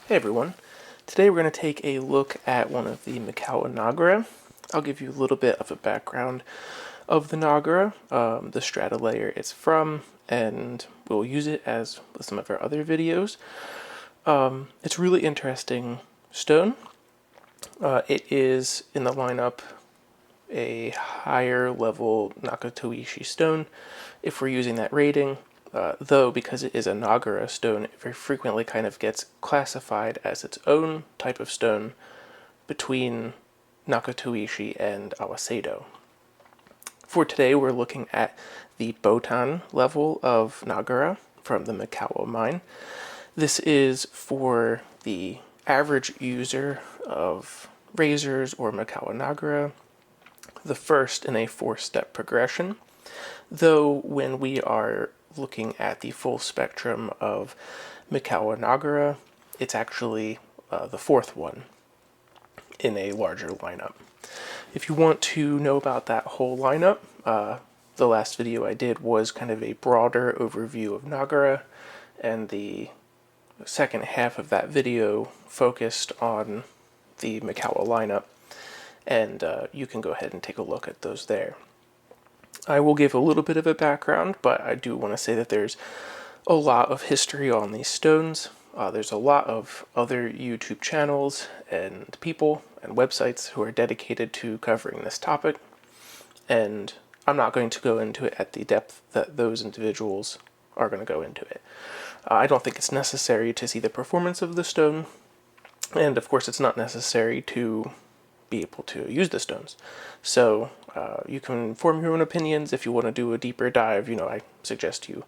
Hey everyone, today we're going to take a look at one of the Mikawa Nagura. I'll give you a little bit of a background of the Nagura, the strata layer it's from, and we'll use it as with some of our other videos. It's a really interesting stone. It is in the lineup a higher level Nakatoishi stone if we're using that rating. Though, because it is a Nagura stone, it very frequently kind of gets classified as its own type of stone between Nakatoishi and Awaseido. For today, we're looking at the Botan level of Nagura from the Mikawa mine. This is for the average user of razors or Mikawa Nagura, the first in a 4-step progression. Though when we are looking at the full spectrum of Mikawa Nagura, it's actually the 4th one in a larger lineup. If you want to know about that whole lineup, the last video I did was kind of a broader overview of Nagura, and the second half of that video focused on the Mikawa lineup, and you can go ahead and take a look at those there. I will give a little bit of a background, but I do want to say that there's a lot of history on these stones. There's a lot of other YouTube channels and people and websites who are dedicated to covering this topic, and I'm not going to go into it at the depth that those individuals are going to go into it. I don't think it's necessary to see the performance of the stone, and of course it's not necessary to be able to use the stones. So you can form your own opinions. If you want to do a deeper dive, I suggest you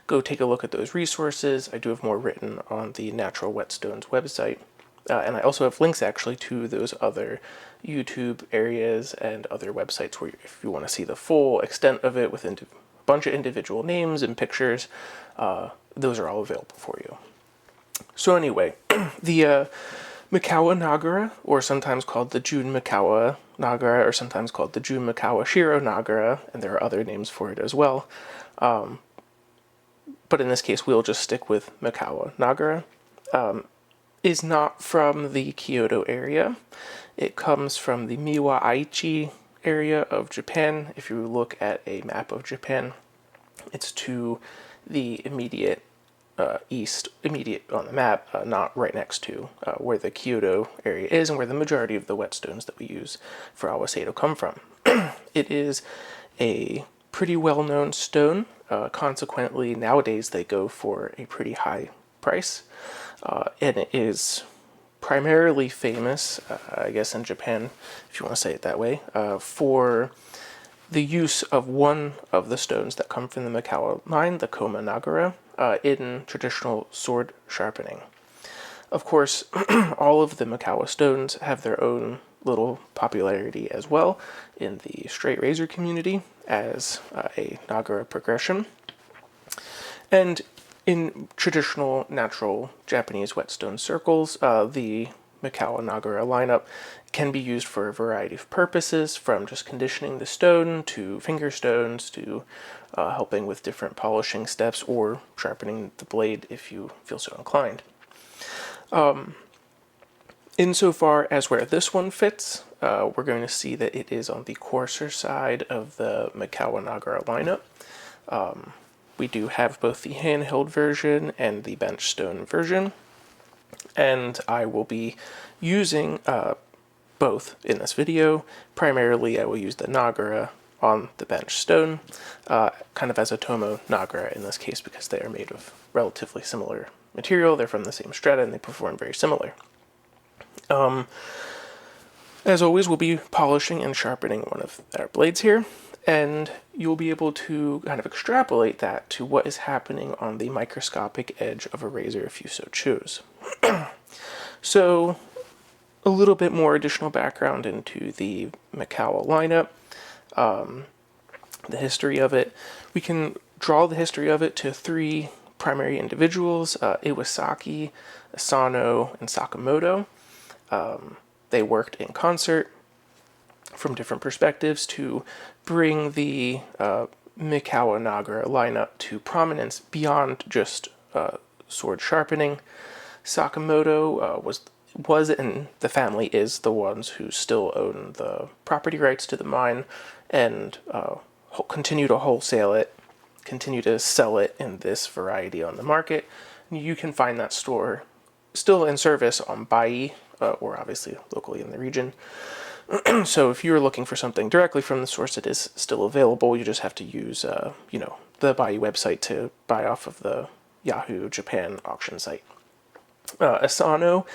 go take a look at those resources. I do have more written on the Natural Whetstones website. And I also have links actually to those other YouTube areas and other websites where if you want to see the full extent of it with a bunch of individual names and pictures, those are all available for you. So anyway, the Mikawa Nagura, or sometimes called the Jun Mikawa Nagura, or sometimes called the Jun Mikawa Shiro Nagura, and there are other names for it as well. But in this case, we'll just stick with Mikawa Nagura. Is not from the Kyoto area. It comes from the Miwa Aichi area of Japan. If you look at a map of Japan, it's to the immediate east, immediate on the map, not right next to where the Kyoto area is and where the majority of the whetstones that we use for Awaseido come from. It is a pretty well-known stone. Consequently, nowadays they go for a pretty high price, and it is primarily famous, I guess in Japan, if you want to say it that way, for the use of one of the stones that come from the Mikawa mine, the Koma Nagura, in traditional sword sharpening. Of course, all of the Mikawa stones have their own little popularity as well in the straight razor community as a Nagura progression. And in traditional natural Japanese whetstone circles, the Mikawa Nagura lineup can be used for a variety of purposes, from just conditioning the stone to finger stones to helping with different polishing steps or sharpening the blade if you feel so inclined. Insofar as where this one fits, we're going to see that it is on the coarser side of the Mikawa Nagura lineup. We do have both the handheld version and the bench stone version, and I will be using both in this video. Primarily, I will use the Nagura on the bench stone, kind of as a Tomo Nagura in this case, because they are made of relatively similar material. They're from the same strata, and they perform very similar. As always, we'll be polishing and sharpening one of our blades here, and you'll be able to kind of extrapolate that to what is happening on the microscopic edge of a razor if you so choose. So, a little bit more additional background into the Mikawa lineup, the history of it. We can draw the history of it to 3 primary individuals, Iwasaki, Asano, and Sakamoto. They worked in concert from different perspectives to bring the Mikawa Nagura lineup to prominence beyond just sword sharpening. Sakamoto was and the family is the ones who still own the property rights to the mine and continue to wholesale it, continue to sell it in this variety on the market. You can find that store still in service on Bai, or obviously locally in the region. So if you're looking for something directly from the source, it is still available. You just have to use, the Bai website to buy off of the Yahoo Japan auction site. Asano,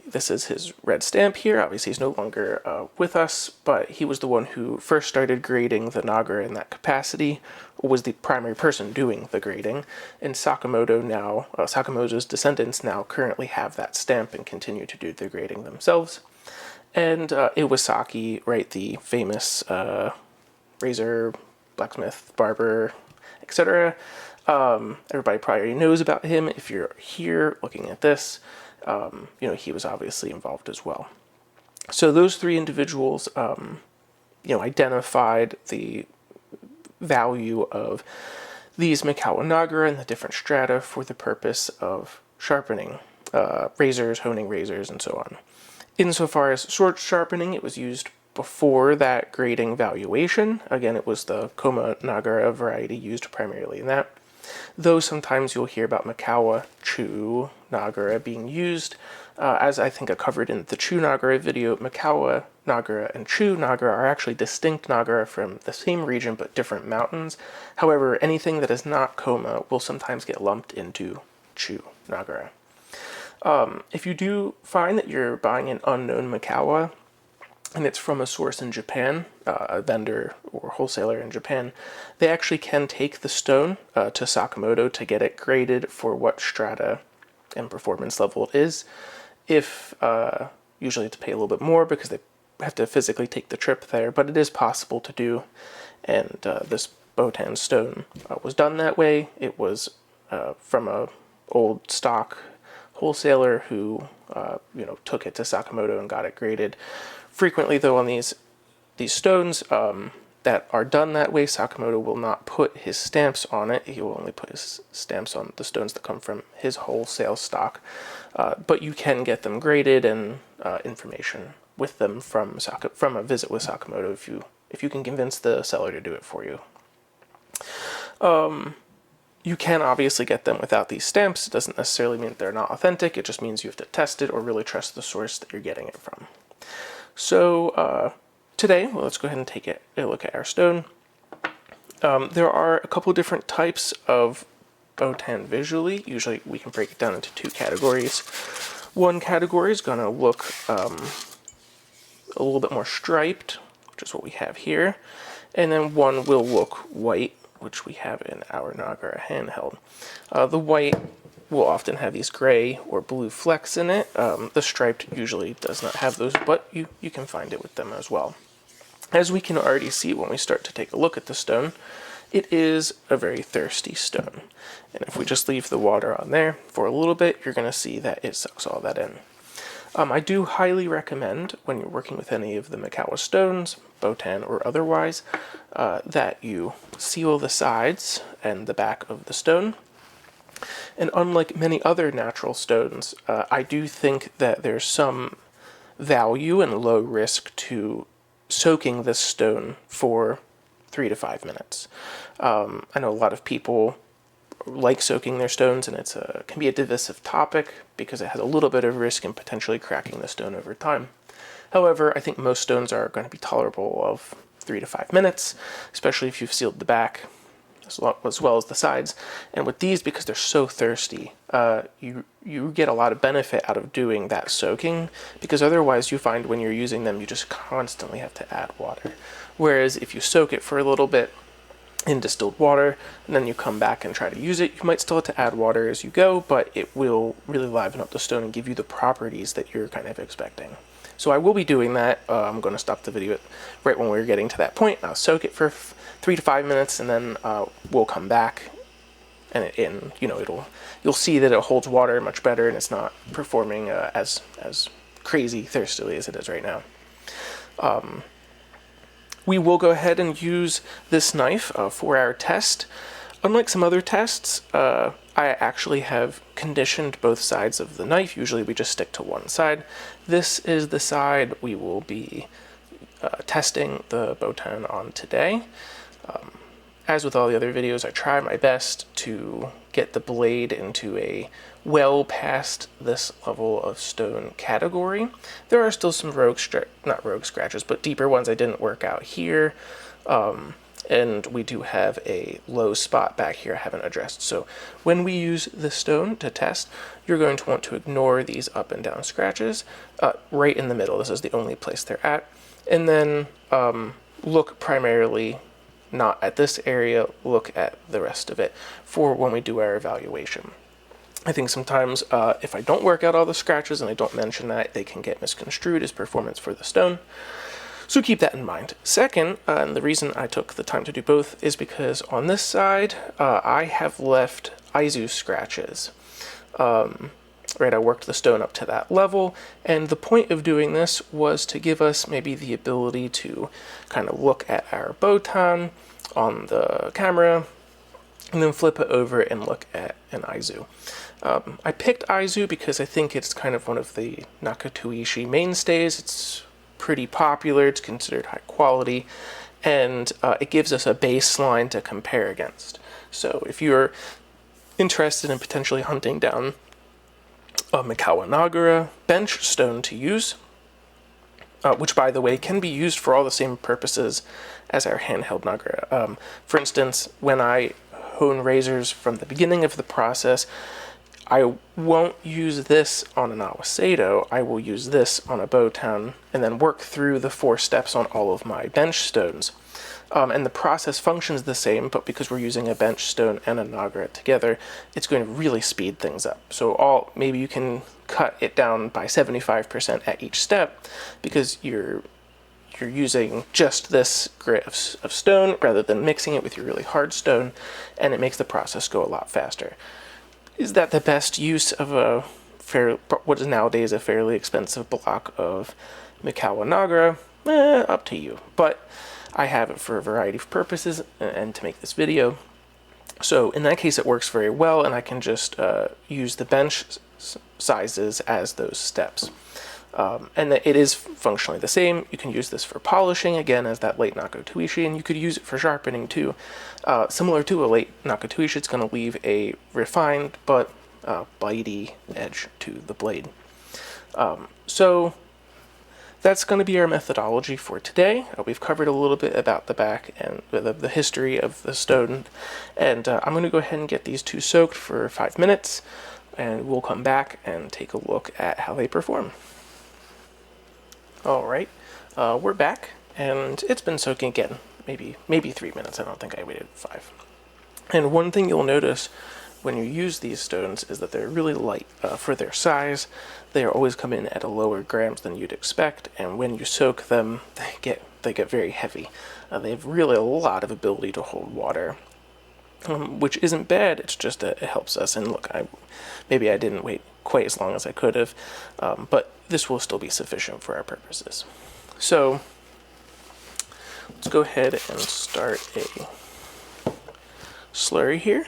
this is his red stamp here. Obviously, he's no longer with us, but he was the one who first started grading the Nagura in that capacity, was the primary person doing the grading, and Sakamoto's descendants now currently have that stamp and continue to do the grading themselves. And Iwasaki, right, the famous razor, blacksmith, barber, etc. Everybody probably already knows about him. If you're here looking at this, he was obviously involved as well. So those three individuals, identified the value of these Mikawa Nagura and the different strata for the purpose of sharpening razors, honing razors, and so on. Insofar as sword sharpening, it was used before that grading valuation. Again, it was the Koma Nagura variety used primarily in that. Though sometimes you'll hear about Mikawa Chu Nagura being used. As I think I covered in the Chu Nagura video, Mikawa Nagura and Chu Nagura are actually distinct Nagura from the same region but different mountains. However, anything that is not Koma will sometimes get lumped into Chu Nagura. If you do find that you're buying an unknown Mikawa, and it's from a source in Japan, a vendor or wholesaler in Japan, they actually can take the stone to Sakamoto to get it graded for what strata and performance level it is. If usually to pay a little bit more because they have to physically take the trip there, but it is possible to do. And this Botan stone was done that way. It was from a old stock wholesaler who took it to Sakamoto and got it graded. Frequently, though, on these stones that are done that way, Sakamoto will not put his stamps on it. He will only put his stamps on the stones that come from his wholesale stock. But you can get them graded and information with them from a visit with Sakamoto if you can convince the seller to do it for you. You can obviously get them without these stamps. It doesn't necessarily mean that they're not authentic. It just means you have to test it or really trust the source that you're getting it from. So today, let's go ahead and take a look at our stone. There are a couple different types of Botan visually. Usually we can break it down into two categories. One category is going to look a little bit more striped, which is what we have here. And then one will look white, which we have in our Nagura handheld. The white will often have these gray or blue flecks in it. The striped usually does not have those, but you can find it with them as well. As we can already see when we start to take a look at the stone, it is a very thirsty stone. And if we just leave the water on there for a little bit, you're going to see that it sucks all that in. I do highly recommend when you're working with any of the Mikawa stones, Botan or otherwise, that you seal the sides and the back of the stone. And unlike many other natural stones, I do think that there's some value and low risk to soaking this stone for 3 to 5 minutes. I know a lot of people like soaking their stones, and it can be a divisive topic because it has a little bit of risk in potentially cracking the stone over time. However, I think most stones are going to be tolerable of 3 to 5 minutes, especially if you've sealed the back as well as the sides. And with these, because they're so thirsty, you get a lot of benefit out of doing that soaking, because otherwise you find when you're using them, you just constantly have to add water. Whereas if you soak it for a little bit in distilled water, and then you come back and try to use it, you might still have to add water as you go, but it will really liven up the stone and give you the properties that you're kind of expecting. So I will be doing that. I'm going to stop the video right when we're getting to that point. I'll soak it for 3 to 5 minutes, and then we'll come back, and you'll see that it holds water much better, and it's not performing as crazy thirstily as it is right now. We will go ahead and use this knife for our test. Unlike some other tests, I actually have conditioned both sides of the knife. Usually we just stick to one side. This is the side we will be testing the Botan on today. As with all the other videos, I try my best to get the blade into a well past this level of stone category. There are still some not rogue scratches, but deeper ones I didn't work out here. And we do have a low spot back here I haven't addressed. So when we use the stone to test, you're going to want to ignore these up and down scratches right in the middle. This is the only place they're at. And then look primarily not at this area, look at the rest of it for when we do our evaluation. I think sometimes if I don't work out all the scratches and I don't mention that, they can get misconstrued as performance for the stone. So keep that in mind. Second, and the reason I took the time to do both is because on this side, I have left Aizu scratches. Right, I worked the stone up to that level, and the point of doing this was to give us maybe the ability to kind of look at our Botan on the camera, and then flip it over and look at an Aizu. I picked Aizu because I think it's kind of one of the Nakatoishi mainstays. It's pretty popular, it's considered high quality, and it gives us a baseline to compare against. So if you're interested in potentially hunting down a Mikawa Nagura bench stone to use, which by the way can be used for all the same purposes as our handheld Nagura. For instance, when I hone razors from the beginning of the process, I won't use this on an Awaseto, I will use this on a Botan, and then work through the 4 steps on all of my bench stones. And the process functions the same, but because we're using a bench stone and a Nagura together, it's going to really speed things up. So maybe you can cut it down by 75% at each step, because you're using just this grit of stone rather than mixing it with your really hard stone, and it makes the process go a lot faster. Is that the best use of what is nowadays a fairly expensive block of Mikawa Nagura? Up to you. But I have it for a variety of purposes and to make this video. So in that case it works very well, and I can just use the bench sizes as those steps. And it is functionally the same. You can use this for polishing, again, as that late Nakatoishi, and you could use it for sharpening too. Similar to a late Nakatoishi, it's going to leave a refined but bitey edge to the blade. So that's going to be our methodology for today. We've covered a little bit about the back and the history of the stone, and I'm going to go ahead and get these 2 soaked for 5 minutes, and we'll come back and take a look at how they perform. Alright, we're back, and it's been soaking again, maybe 3 minutes. I don't think I waited 5. And one thing you'll notice when you use these stones is that they're really light for their size. They always come in at a lower grams than you'd expect, and when you soak them, they get very heavy. They have really a lot of ability to hold water, which isn't bad. It's just that it helps us. And look, maybe I didn't wait quite as long as I could have, but this will still be sufficient for our purposes. So let's go ahead and start a slurry here.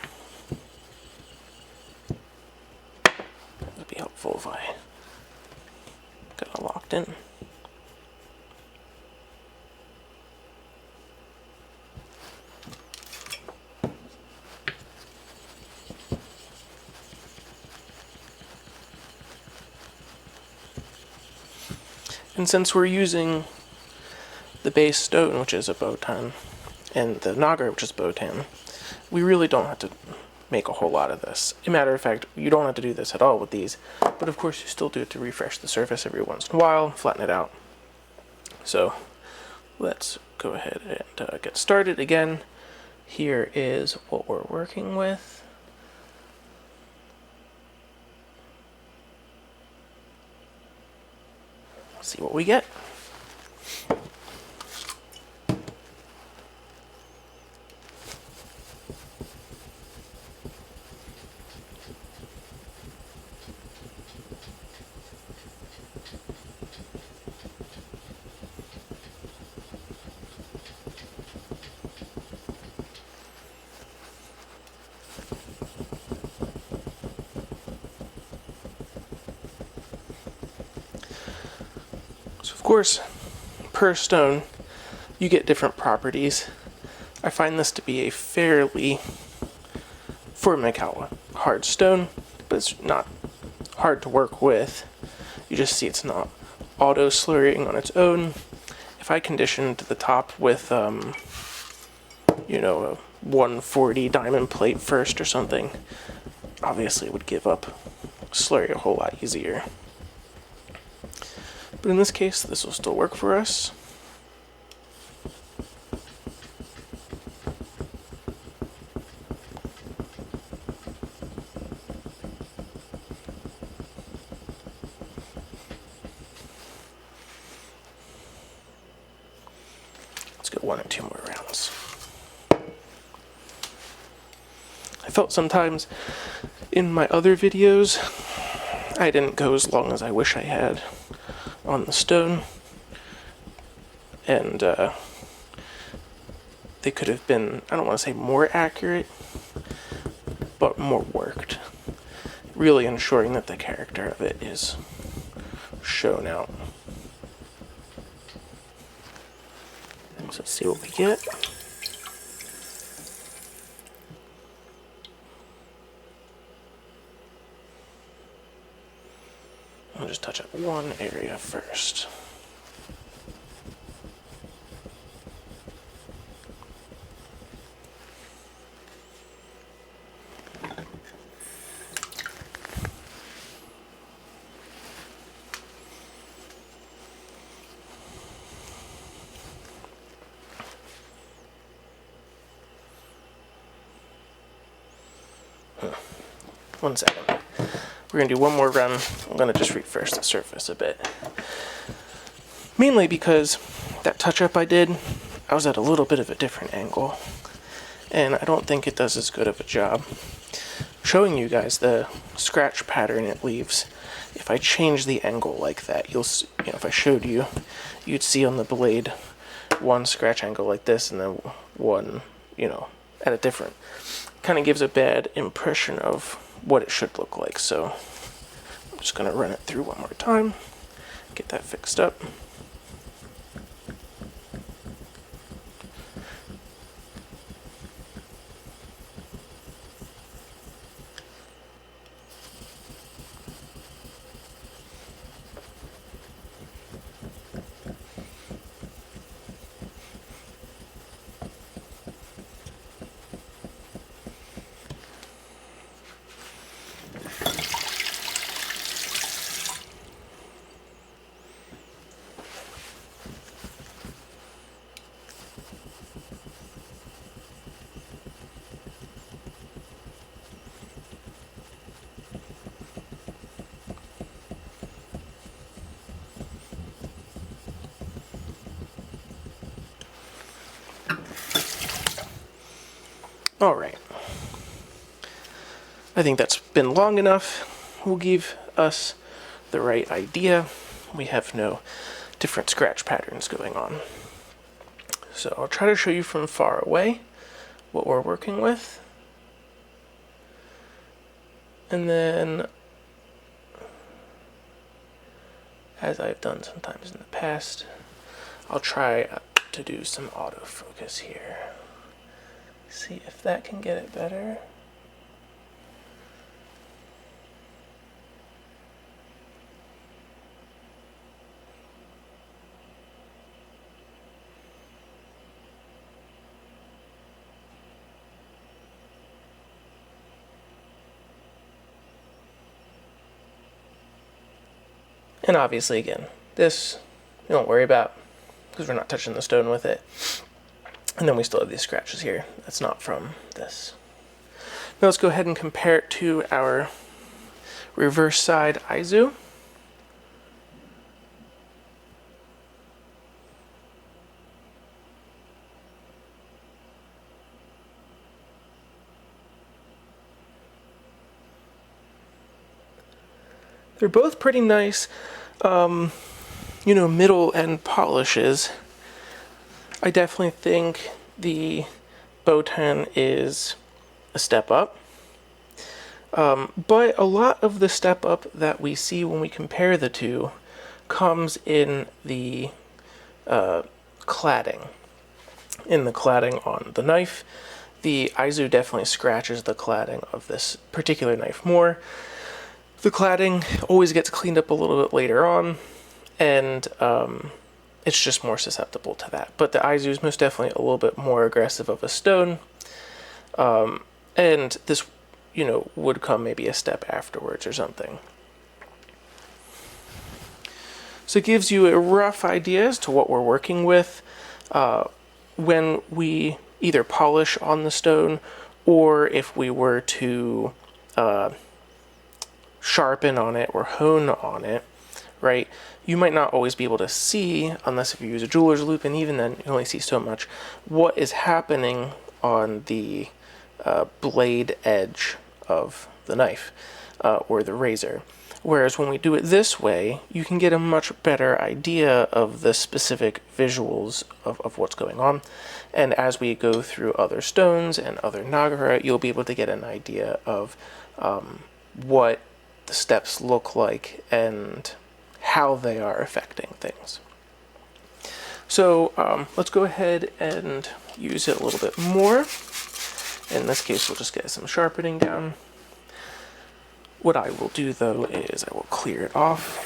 It would be helpful if I got it locked in. And since we're using the base stone, which is a Botan, and the Nagura, which is Botan, we really don't have to make a whole lot of this. As a matter of fact, you don't have to do this at all with these, but of course you still do it to refresh the surface every once in a while, flatten it out. So let's go ahead and get started again. Here is what we're working with. See what we get. So of course, per stone, you get different properties. I find this to be a fairly, for Mikawa, hard stone, but it's not hard to work with. You just see it's not auto-slurrying on its own. If I conditioned the top with, you know, a 140 diamond plate first or something, obviously it would give up slurry a whole lot easier. But in this case, this will still work for us. Let's go 1 or 2 more rounds. I felt sometimes in my other videos, I didn't go as long as I wish I had on the stone, and they could have been, I don't want to say more accurate, but more worked, really ensuring that the character of it is shown out. So let's see what we get. I'll just touch up one area first. One second. We're going to do one more run. I'm going to just refresh the surface a bit. Mainly because that touch-up I did, I was at a little bit of a different angle. And I don't think it does as good of a job showing you guys the scratch pattern it leaves. If I change the angle like that, you'll see, if I showed you, you'd see on the blade one scratch angle like this and then one, at a different. Kind of gives a bad impression of what it should look like. So I'm just going to run it through one more time, get that fixed up. Alright, I think that's been long enough. Will give us the right idea. We have no different scratch patterns going on. So I'll try to show you from far away what we're working with. And then, as I've done sometimes in the past, I'll try to do some autofocus here. See if that can get it better. And obviously, again, this you don't worry about because we're not touching the stone with it. And then we still have these scratches here. That's not from this. Now let's go ahead and compare it to our reverse side Aizu. They're both pretty nice, middle end polishes. I definitely think the Botan is a step up. But a lot of the step up that we see when we compare the two comes in the cladding. In the cladding on the knife, the Aizu definitely scratches the cladding of this particular knife more. The cladding always gets cleaned up a little bit later on, and it's just more susceptible to that. But the Aizu is most definitely a little bit more aggressive of a stone, and this, would come maybe a step afterwards or something. So it gives you a rough idea as to what we're working with when we either polish on the stone, or if we were to sharpen on it or hone on it, right? You might not always be able to see, unless if you use a jeweler's loupe, and even then you only see so much, what is happening on the blade edge of the knife or the razor. Whereas when we do it this way, you can get a much better idea of the specific visuals of what's going on. And as we go through other stones and other Nagura, you'll be able to get an idea of what the steps look like and how they are affecting things. So let's go ahead and use it a little bit more. In this case, we'll just get some sharpening down. What I will do, though, is I will clear it off.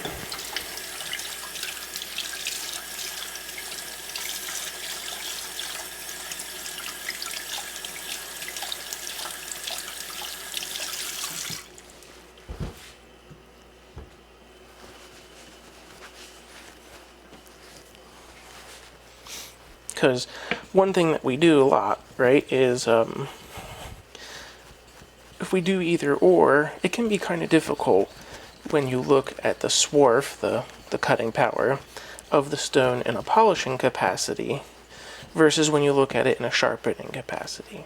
Because one thing that we do a lot, right, is if we do either or, it can be kind of difficult when you look at the swarf, the cutting power, of the stone in a polishing capacity versus when you look at it in a sharpening capacity.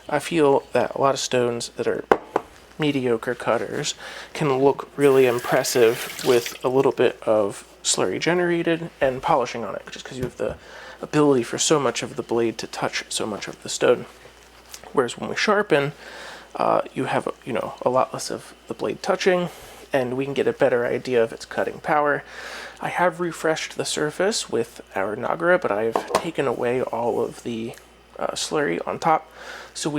I feel that a lot of stones that are mediocre cutters can look really impressive with a little bit of slurry generated and polishing on it, just because you have the ability for so much of the blade to touch so much of the stone. Whereas when we sharpen, you have a lot less of the blade touching, and we can get a better idea of its cutting power. I have refreshed the surface with our Nagura, but I've taken away all of the slurry on top. So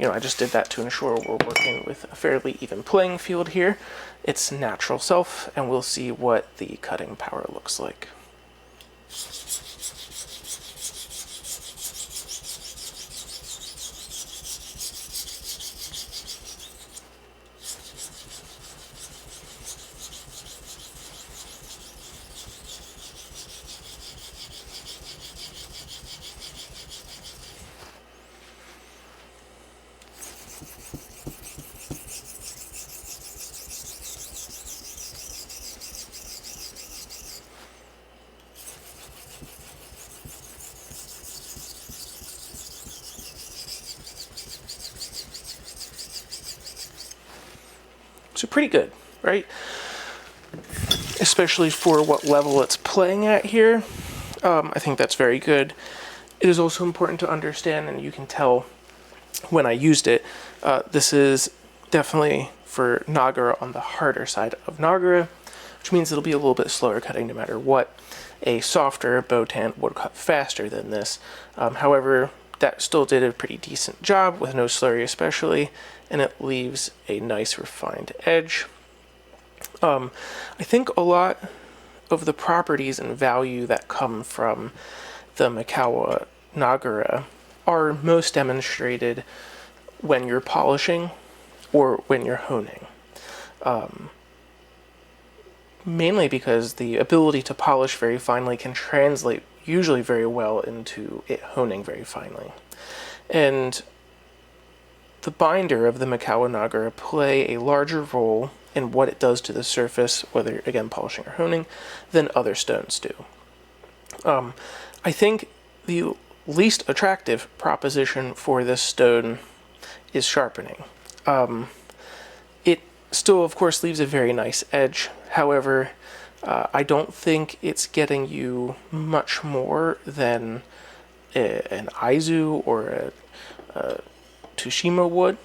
I just did that to ensure we're working with a fairly even playing field here. Its natural self, and we'll see what the cutting power looks like. So pretty good, right? Especially for what level it's playing at here. I think that's very good. It is also important to understand, and you can tell when I used it, this is definitely for Nagura on the harder side of Nagura, which means it'll be a little bit slower cutting no matter what. A softer Botan would cut faster than this. However, that still did a pretty decent job with no slurry especially, and it leaves a nice refined edge. I think a lot of the properties and value that come from the Mikawa Nagura are most demonstrated when you're polishing or when you're honing. Mainly because the ability to polish very finely can translate usually very well into it honing very finely. And the binder of the Mikawa Nagura play a larger role in what it does to the surface, whether, again, polishing or honing, than other stones do. I think the least attractive proposition for this stone is sharpening. It still, of course, leaves a very nice edge. However, I don't think it's getting you much more than an Aizu or a Tsushima would.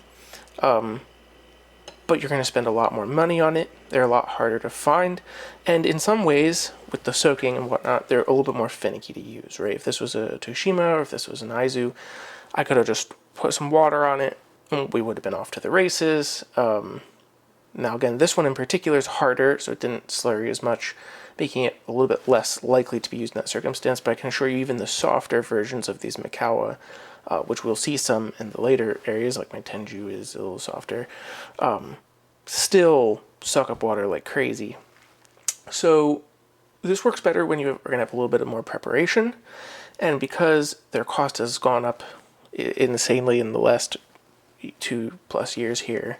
but you're going to spend a lot more money on it. They're a lot harder to find, and in some ways, with the soaking and whatnot, they're a little bit more finicky to use, right? If this was a Toshima or if this was an Aizu, I could have just put some water on it and we would have been off to the races. Now again, this one in particular is harder, so it didn't slurry as much, making it a little bit less likely to be used in that circumstance, but I can assure you even the softer versions of these Mikawa, which we'll see some in the later areas, like my Tenju is a little softer, still suck up water like crazy. So this works better when you are going to have a little bit of more preparation, and because their cost has gone up insanely in the last 2+ years here,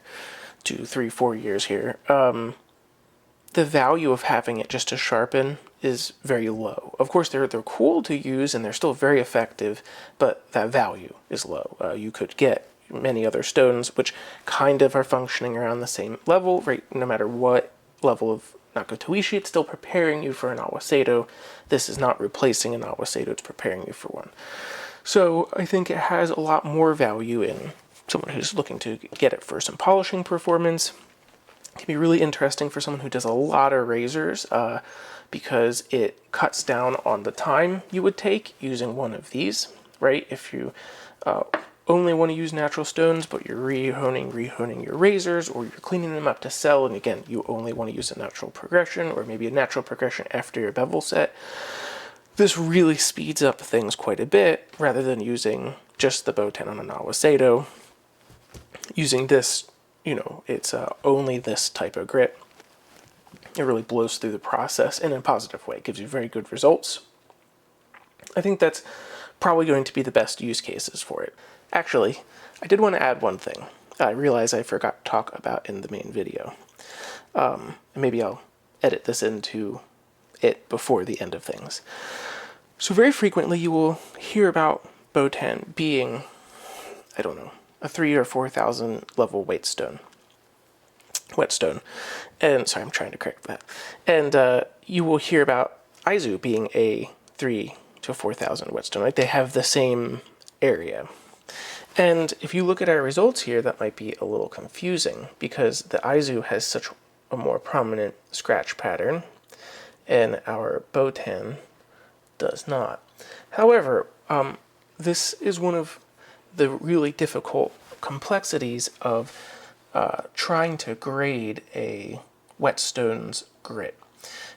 2, 3, 4 years here, the value of having it just to sharpen is very low. Of course, they're cool to use and they're still very effective, but that value is low. You could get many other stones which kind of are functioning around the same level, right? No matter what level of Nakotoishi, it's still preparing you for an Awaseto. This is not replacing an Awaseto, it's preparing you for one. So I think it has a lot more value in someone who's looking to get it for some polishing performance. It can be really interesting for someone who does a lot of razors because it cuts down on the time you would take using one of these, right? If you only want to use natural stones, but you're rehoning your razors, or you're cleaning them up to sell, and again, you only want to use a natural progression, or maybe a natural progression after your bevel set, this really speeds up things quite a bit, rather than using just the Botan on an Awaseto. Using this, it's only this type of grit. It really blows through the process in a positive way. It gives you very good results. I think that's probably going to be the best use cases for it. Actually, I did want to add one thing I realize I forgot to talk about in the main video. And maybe I'll edit this into it before the end of things. So very frequently you will hear about Botan being, I don't know, a 3,000 or 4,000 level Whetstone. And sorry, I'm trying to correct that. And you will hear about Aizu being a 3,000 to 4,000 Whetstone, right? They have the same area. And if you look at our results here, that might be a little confusing because the Aizu has such a more prominent scratch pattern and our Botan does not. However, this is one of the really difficult complexities of trying to grade a Whetstone's grit.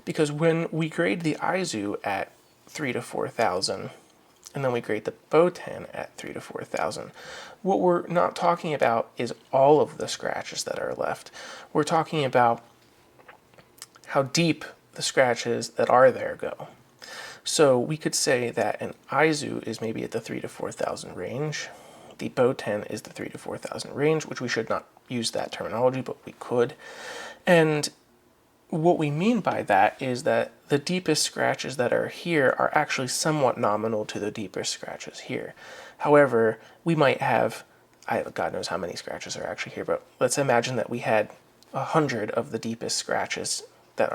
Because when we grade the Aizu at 3,000 to 4,000, and then we grade the Botan at 3,000 to 4,000, what we're not talking about is all of the scratches that are left. We're talking about how deep the scratches that are there go. So we could say that an Aizu is maybe at the 3,000 to 4,000 range. The Botan is the 3,000 to 4,000 range, which we should not use that terminology, but we could. And what we mean by that is that the deepest scratches that are here are actually somewhat nominal to the deepest scratches here. However, we might have, God knows how many scratches are actually here, but let's imagine that we had 100 of the deepest scratches that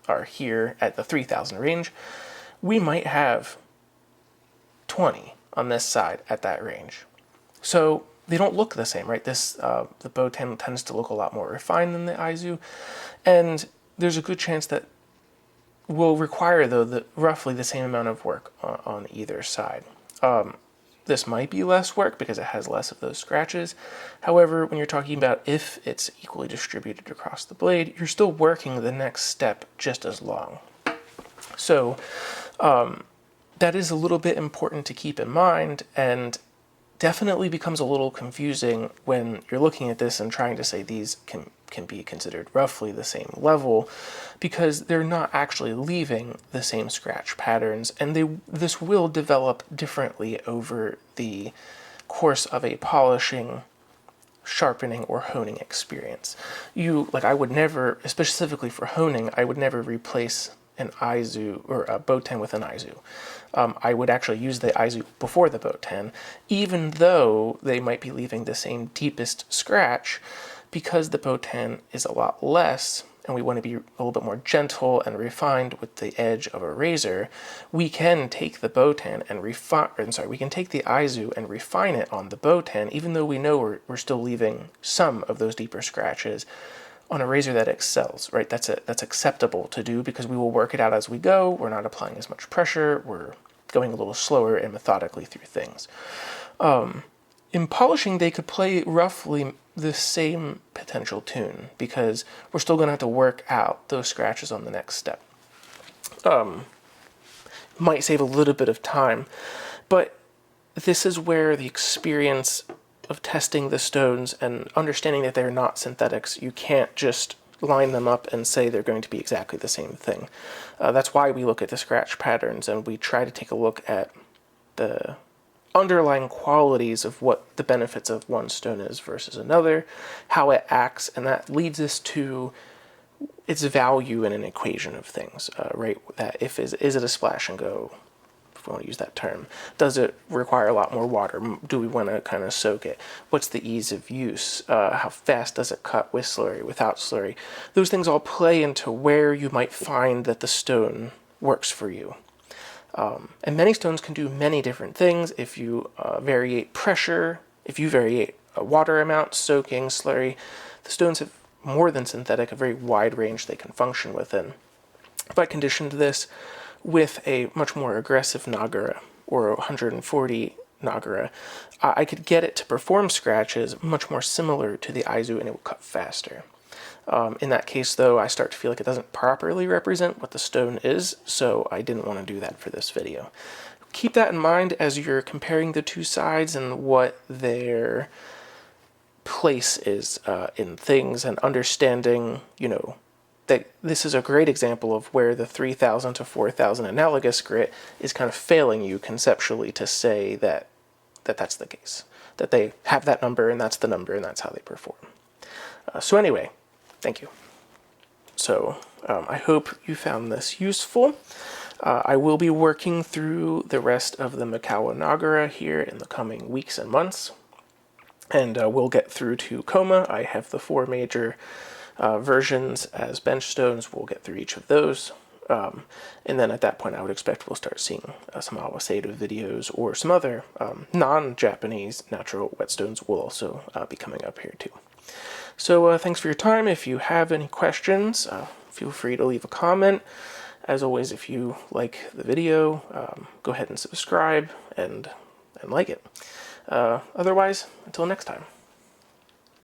are here at the 3,000 range. We might have 20 on this side at that range. So they don't look the same, right? The Botan tends to look a lot more refined than the Aizu, and there's a good chance that will require, though, roughly the same amount of work on either side. This might be less work because it has less of those scratches. However, when you're talking about if it's equally distributed across the blade, you're still working the next step just as long. So that is a little bit important to keep in mind, and definitely becomes a little confusing when you're looking at this and trying to say these can be considered roughly the same level, because they're not actually leaving the same scratch patterns, and this will develop differently over the course of a polishing, sharpening, or honing experience. I would never, specifically for honing, I would never replace an Aizu or a Botan with an Aizu. I would actually use the Aizu before the Botan, even though they might be leaving the same deepest scratch, because the Botan is a lot less and we want to be a little bit more gentle and refined with the edge of a razor, we can take the Botan and we can take the Aizu and refine it on the Botan, even though we know we're still leaving some of those deeper scratches on a razor that excels, right? That's acceptable to do because we will work it out as we go. We're not applying as much pressure. We're going a little slower and methodically through things. In polishing, they could play roughly the same potential tune because we're still going to have to work out those scratches on the next step. Might save a little bit of time, but this is where the experience of testing the stones and understanding that they're not synthetics, you can't just line them up and say they're going to be exactly the same thing. That's why we look at the scratch patterns and we try to take a look at the underlying qualities of what the benefits of one stone is versus another, how it acts, and that leads us to its value in an equation of things, right? That is it a splash and go, if we want to use that term? Does it require a lot more water? Do we want to kind of soak it? What's the ease of use? How fast does it cut with slurry, without slurry? Those things all play into where you might find that the stone works for you. And many stones can do many different things. If you variate pressure, if you variate water amount, soaking, slurry, the stones have more than synthetic, a very wide range they can function within. If I conditioned this with a much more aggressive Nagura, or 140 Nagura, I could get it to perform scratches much more similar to the Aizu, and it would cut faster. In that case, though, I start to feel like it doesn't properly represent what the stone is, so I didn't want to do that for this video. Keep that in mind as you're comparing the two sides and what their place is in things, and understanding, that this is a great example of where the 3000 to 4000 analogous grit is kind of failing you conceptually to say that that's the case, that they have that number and that's the number and that's how they perform. So anyway, thank you. So I hope you found this useful. I will be working through the rest of the Mikawa Nagura here in the coming weeks and months, and we'll get through to Koma. I have the 4 major versions as bench stones. We'll get through each of those. And then at that point I would expect we'll start seeing some Awaseda videos, or some other non-Japanese natural whetstones will also be coming up here too. So thanks for your time. If you have any questions, feel free to leave a comment. As always, if you like the video, go ahead and subscribe and like it. Otherwise, until next time.